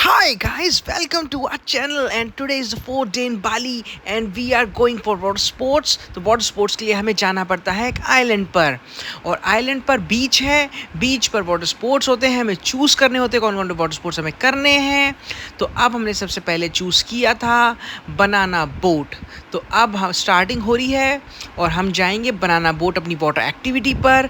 Hi guys, welcome to our channel and today is the 4th day in Bali and we are going for water sports। तो water sports के लिए हमें जाना पड़ता है एक आइलैंड पर और आइलैंड पर बीच है, बीच पर वाटर स्पोर्ट्स होते हैं। हमें चूज़ करने होते हैं कौन कौन से वाटर स्पोर्ट्स हमें करने हैं। तो अब हमने सबसे पहले चूज़ किया था बनाना बोट। तो अब हम स्टार्टिंग हो रही है और हम जाएंगे बनाना बोट अपनी वाटर एक्टिविटी पर।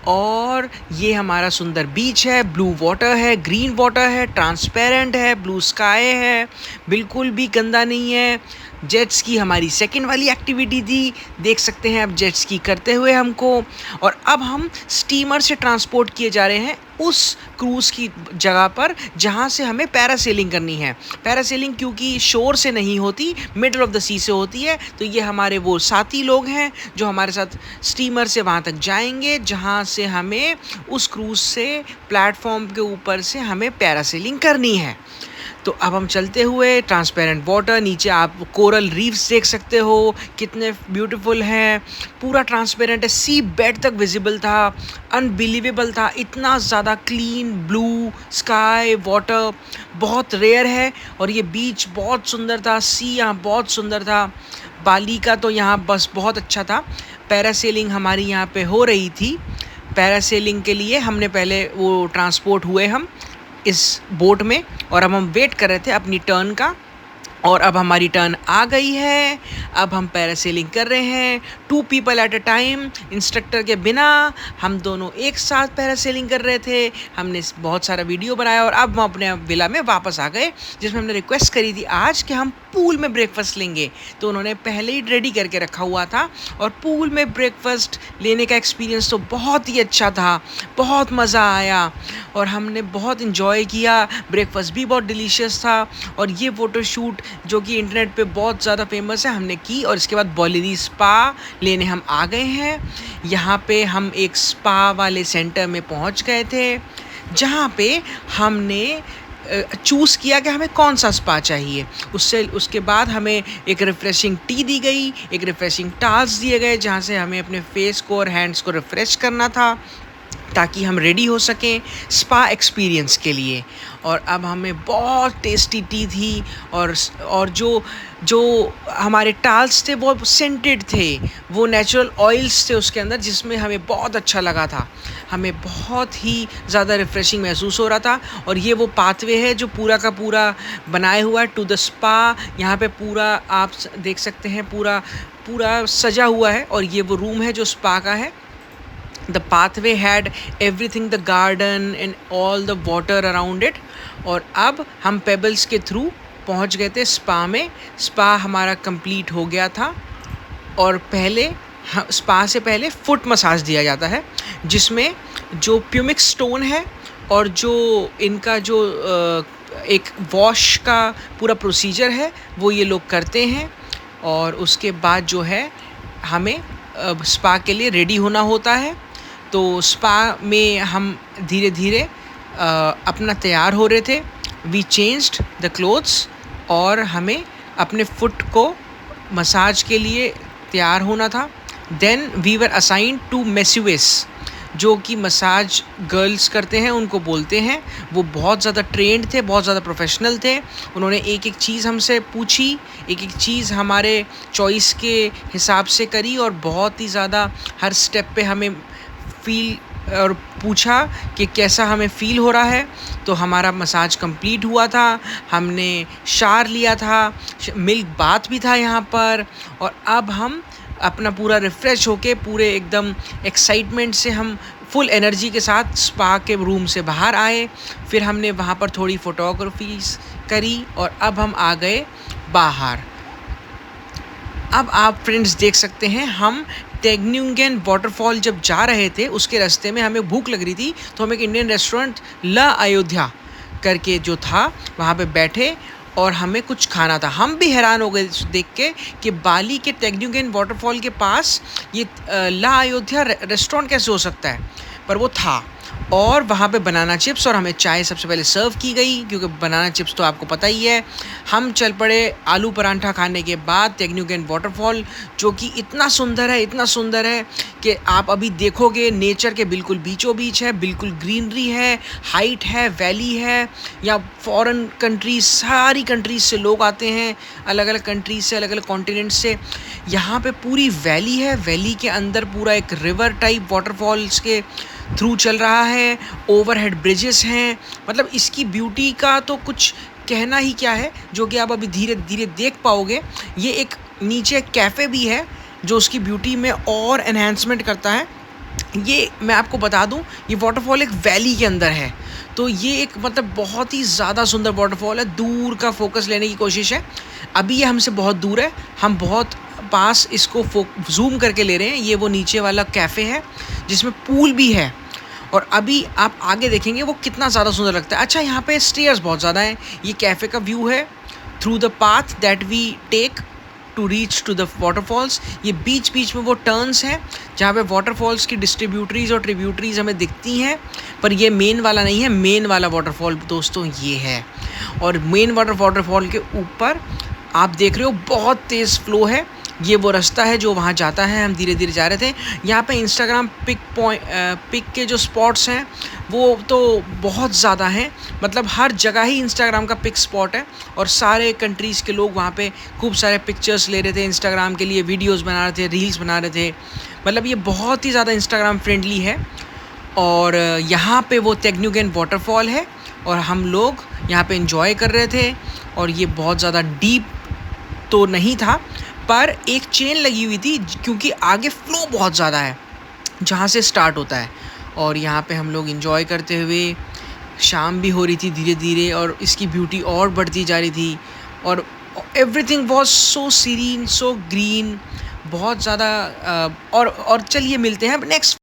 और ये हमारा सुंदर बीच है, ब्लू वाटर है, ग्रीन वाटर है, ट्रांसपेरेंट है, ब्लू स्काई है, बिल्कुल भी गंदा नहीं है। जेट्स की हमारी सेकंड वाली एक्टिविटी थी, देख सकते हैं अब जेट्स की करते हुए हमको। और अब हम स्टीमर से ट्रांसपोर्ट किए जा रहे हैं उस क्रूज़ की जगह पर जहाँ से हमें पैरासेलिंग करनी है। पैरासेलिंग क्योंकि शोर से नहीं होती, मिडल ऑफ द सी से होती है। तो ये हमारे वो साथी लोग हैं जो हमारे साथ स्टीमर से वहाँ तक जाएंगे जहाँ से हमें उस क्रूज़ से प्लेटफॉर्म के ऊपर से हमें पैरासेलिंग करनी है। तो अब हम चलते हुए ट्रांसपेरेंट वाटर, नीचे आप कोरल रीफ्स देख सकते हो कितने ब्यूटीफुल हैं, पूरा ट्रांसपेरेंट है, सी बेड तक विजिबल था, अनबिलीवेबल था, इतना ज़्यादा क्लीन ब्लू स्काई वाटर बहुत रेयर है। और ये बीच बहुत सुंदर था, सी यहाँ बहुत सुंदर था। बाली का तो यहाँ बस बहुत अच्छा था। पैरासेलिंग हमारी यहाँ पे हो रही थी। पैरासेलिंग के लिए हमने पहले वो ट्रांसपोर्ट हुए हम इस बोट में और अब हम वेट कर रहे थे अपनी टर्न का। और अब हमारी टर्न आ गई है, अब हम पैरासेलिंग कर रहे हैं 2 people at a time, instructor के बिना। हम दोनों एक साथ पैरासेलिंग कर रहे थे। हमने बहुत सारा वीडियो बनाया और अब हम अपने विला में वापस आ गए जिसमें हमने रिक्वेस्ट करी थी आज कि हम पूल में ब्रेकफास्ट लेंगे। तो उन्होंने पहले ही रेडी करके रखा हुआ था और पूल में ब्रेकफास्ट लेने का एक्सपीरियंस तो बहुत ही अच्छा था, बहुत मज़ा आया और हमने बहुत इन्जॉय किया। ब्रेकफास्ट भी बहुत डिलीशियस था और ये फ़ोटोशूट जो कि इंटरनेट पे बहुत ज़्यादा फेमस है हमने की। और इसके बाद बॉलिनी स्पा लेने हम आ गए हैं। यहाँ पे हम एक स्पा वाले सेंटर में पहुँच गए थे जहाँ पे हमने चूज़ किया कि हमें कौन सा स्पा चाहिए। उसके बाद हमें एक रिफ़्रेशिंग टी दी गई, एक रिफ़्रेशिंग टाल्स दिए गए जहाँ से हमें अपने फेस को और हैंड्स को रिफ़्रेश करना था ताकि हम रेडी हो सकें स्पा एक्सपीरियंस के लिए। और अब हमें बहुत टेस्टी टी थी और जो हमारे टाल्स थे वो सेंटेड थे, वो नेचुरल ऑयल्स थे उसके अंदर, जिसमें हमें बहुत अच्छा लगा था। हमें बहुत ही ज़्यादा रिफ़्रेशिंग महसूस हो रहा था। और ये वो पाथवे है जो पूरा का पूरा बनाया हुआ है टू द स्पा। यहाँ पे पूरा आप देख सकते हैं पूरा सजा हुआ है और ये वो रूम है जो स्पा का है। The pathway had everything, the garden and all the water around it। और अब हम पेबल्स के थ्रू पहुंच गए थे स्पा में। स्पा हमारा कंप्लीट हो गया था और स्पा से पहले फुट मसाज दिया जाता है जिसमें जो प्यूमिक स्टोन है और जो इनका जो एक वॉश का पूरा प्रोसीजर है वो ये लोग करते हैं। और उसके बाद जो है हमें स्पा के लिए रेडी होना होता है। तो स्पा में हम धीरे धीरे अपना तैयार हो रहे थे। वी चेंज्ड द क्लोथ्स और हमें अपने फुट को मसाज के लिए तैयार होना था। Then we were assigned to masseuse जो कि मसाज गर्ल्स करते हैं उनको बोलते हैं। वो बहुत ज़्यादा ट्रेंड थे, बहुत ज़्यादा प्रोफेशनल थे। उन्होंने एक एक चीज़ हमसे पूछी, एक एक चीज़ हमारे चॉइस के हिसाब से करी और बहुत ही ज़्यादा हर स्टेप पे हमें फील और पूछा कि कैसा हमें फ़ील हो रहा है। तो हमारा मसाज कंप्लीट हुआ था, हमने शावर लिया था, मिल्क बाथ भी था यहाँ पर। और अब हम अपना पूरा रिफ़्रेश होके पूरे एकदम एक्साइटमेंट से हम फुल एनर्जी के साथ स्पा के रूम से बाहर आए। फिर हमने वहाँ पर थोड़ी फ़ोटोग्राफीज़ करी और अब हम आ गए बाहर। अब आप फ्रेंड्स देख सकते हैं हम टेग्न्यूंगन वाटरफॉल जब जा रहे थे उसके रास्ते में हमें भूख लग रही थी तो हम एक इंडियन रेस्टोरेंट ला अयोध्या करके जो था वहाँ पे बैठे और हमें कुछ खाना था। हम भी हैरान हो गए देख के कि बाली के टेग्न्यूंगन वाटरफॉल के पास ये ला अयोध्या रेस्टोरेंट कैसे हो सकता है, पर वो था। और वहाँ पे बनाना चिप्स और हमें चाय सबसे पहले सर्व की गई, क्योंकि बनाना चिप्स तो आपको पता ही है। हम चल पड़े आलू परांठा खाने के बाद टेक्न्यूगन वाटरफॉल, जो कि इतना सुंदर है, इतना सुंदर है कि आप अभी देखोगे नेचर के बिल्कुल बीचों बीच है, बिल्कुल ग्रीनरी है, हाइट है, वैली है। या फॉरेन कंट्रीज, सारी कंट्रीज से लोग आते हैं, अलग अलग कंट्रीज से, अलग अलग कॉन्टिनेंट से। यहाँ पे पूरी वैली है, वैली के अंदर पूरा एक रिवर टाइप वाटरफॉल्स के थ्रू चल रहा है, ओवरहेड ब्रिजेस हैं। मतलब इसकी ब्यूटी का तो कुछ कहना ही क्या है, जो कि आप अभी धीरे धीरे देख पाओगे। ये एक नीचे कैफ़े भी है जो उसकी ब्यूटी में और एनहेंसमेंट करता है। ये मैं आपको बता दूं, ये वाटरफॉल एक वैली के अंदर है, तो ये एक मतलब बहुत ही ज़्यादा सुंदर वाटरफॉल है। दूर का फोकस लेने की कोशिश है, अभी ये हमसे बहुत दूर है, हम बहुत पास इसको जूम करके ले रहे हैं। ये वो नीचे वाला कैफ़े है जिसमें पूल भी है, और अभी आप आगे देखेंगे वो कितना ज़्यादा सुंदर लगता है। अच्छा, यहाँ पे स्टेयर्स बहुत ज़्यादा हैं। ये कैफ़े का व्यू है through the path that we take to reach to the waterfalls. ये बीच बीच में वो टर्न्स हैं जहाँ पे वाटरफॉल्स की डिस्ट्रीब्यूटरीज और ट्रिब्यूटरीज हमें दिखती हैं, पर ये मेन वाला नहीं है। मेन वाला वाटरफॉल दोस्तों ये है, और मेन वाटरफॉल के ऊपर आप देख रहे हो बहुत तेज़ फ्लो है। ये वो रास्ता है जो वहाँ जाता है, हम धीरे धीरे जा रहे थे। यहाँ पे इंस्टाग्राम पिक के जो स्पॉट्स हैं वो तो बहुत ज़्यादा हैं, मतलब हर जगह ही इंस्टाग्राम का पिक स्पॉट है, और सारे कंट्रीज़ के लोग वहाँ पे खूब सारे पिक्चर्स ले रहे थे इंस्टाग्राम के लिए, वीडियोस बना रहे थे, रील्स बना रहे थे। मतलब ये बहुत ही ज़्यादा इंस्टाग्राम फ्रेंडली है। और यहाँ पे वो टेक्न्यूगन वाटरफॉल है, और हम लोग यहाँ पे इंजॉय कर रहे थे। और ये बहुत ज़्यादा डीप तो नहीं था, पर एक चेन लगी हुई थी, क्योंकि आगे फ्लो बहुत ज़्यादा है जहाँ से स्टार्ट होता है। और यहाँ पे हम लोग इंजॉय करते हुए, शाम भी हो रही थी धीरे धीरे, और इसकी ब्यूटी और बढ़ती जा रही थी। और everything was so serene, so green, बहुत ज़्यादा। और चलिए मिलते हैं अब नेक्स्ट